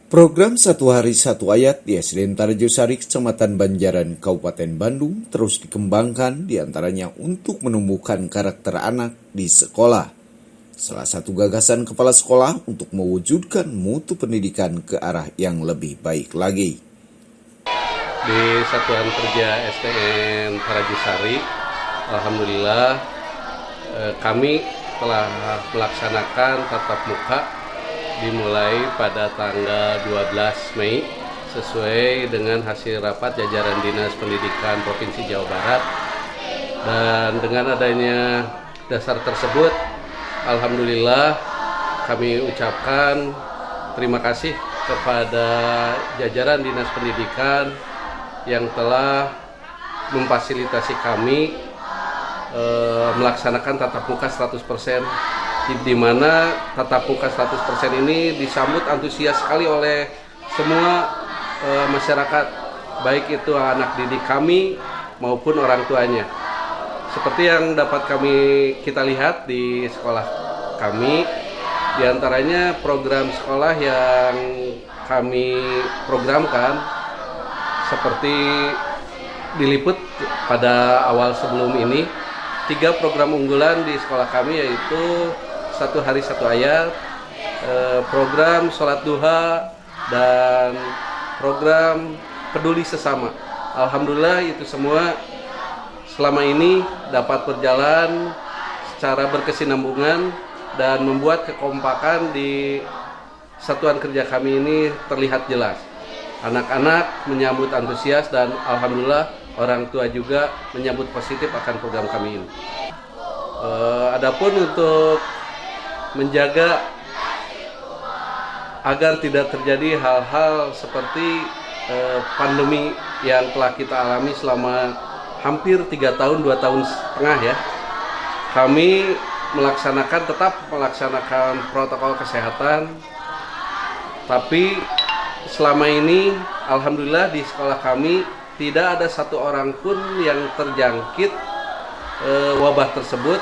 Program Satu Hari Satu Ayat di SDN Tarjosari, Kecamatan Banjaran, Kabupaten Bandung terus dikembangkan diantaranya untuk menumbuhkan karakter anak di sekolah. Salah satu gagasan kepala sekolah untuk mewujudkan mutu pendidikan ke arah yang lebih baik lagi. Di Satuan Kerja SDN Tarjosari, alhamdulillah kami telah melaksanakan tatap muka dimulai pada tanggal 12 Mei sesuai dengan hasil rapat jajaran Dinas Pendidikan Provinsi Jawa Barat. Dan dengan adanya dasar tersebut, alhamdulillah kami ucapkan terima kasih kepada jajaran Dinas Pendidikan yang telah memfasilitasi kami melaksanakan tatap muka 100%, di mana tatap muka 100% ini disambut antusias sekali oleh semua masyarakat, baik itu anak didik kami maupun orang tuanya. Seperti yang dapat kita lihat di sekolah kami, diantaranya program sekolah yang kami programkan seperti diliput pada awal sebelum ini. 3 program unggulan di sekolah kami yaitu Satu Hari Satu Ayat, program Sholat Duha, dan program Peduli Sesama. Alhamdulillah itu semua selama ini dapat berjalan secara berkesinambungan dan membuat kekompakan di satuan kerja kami ini terlihat jelas. Anak-anak menyambut antusias dan alhamdulillah orang tua juga menyambut positif akan program kami ini. Adapun untuk menjaga agar tidak terjadi hal-hal seperti pandemi yang telah kita alami selama hampir 3 tahun, 2 tahun setengah ya. Kami tetap melaksanakan protokol kesehatan, tapi selama ini alhamdulillah di sekolah kami tidak ada satu orang pun yang terjangkit wabah tersebut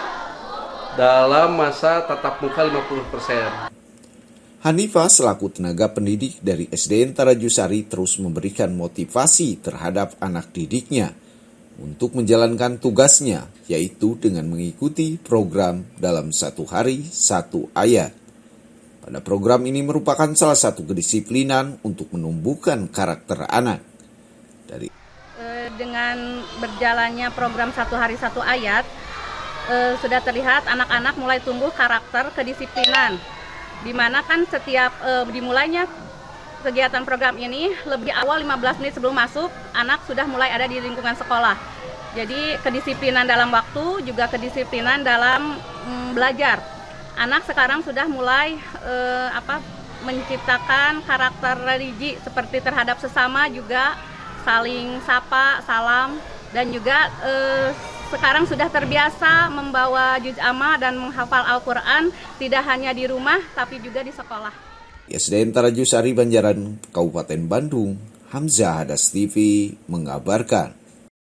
dalam masa tatap muka 50%. Hanifah selaku tenaga pendidik dari SDN Tarjosari terus memberikan motivasi terhadap anak didiknya untuk menjalankan tugasnya, yaitu dengan mengikuti program dalam Satu Hari Satu Ayat. Pada program ini merupakan salah satu kedisiplinan untuk menumbuhkan karakter anak. Dengan berjalannya program Satu Hari Satu Ayat, sudah terlihat anak-anak mulai tumbuh karakter kedisiplinan, di mana kan setiap dimulainya kegiatan program ini lebih awal 15 menit sebelum masuk, anak sudah mulai ada di lingkungan sekolah. Jadi kedisiplinan dalam waktu, juga kedisiplinan dalam belajar. Anak sekarang sudah mulai menciptakan karakter religi seperti terhadap sesama, juga saling sapa, salam, dan juga sekarang sudah terbiasa membawa juz amma dan menghafal Al-Quran tidak hanya di rumah tapi juga di sekolah. SDN Tarjosari Banjaran, Kabupaten Bandung, Hamzah Hadas TV mengabarkan.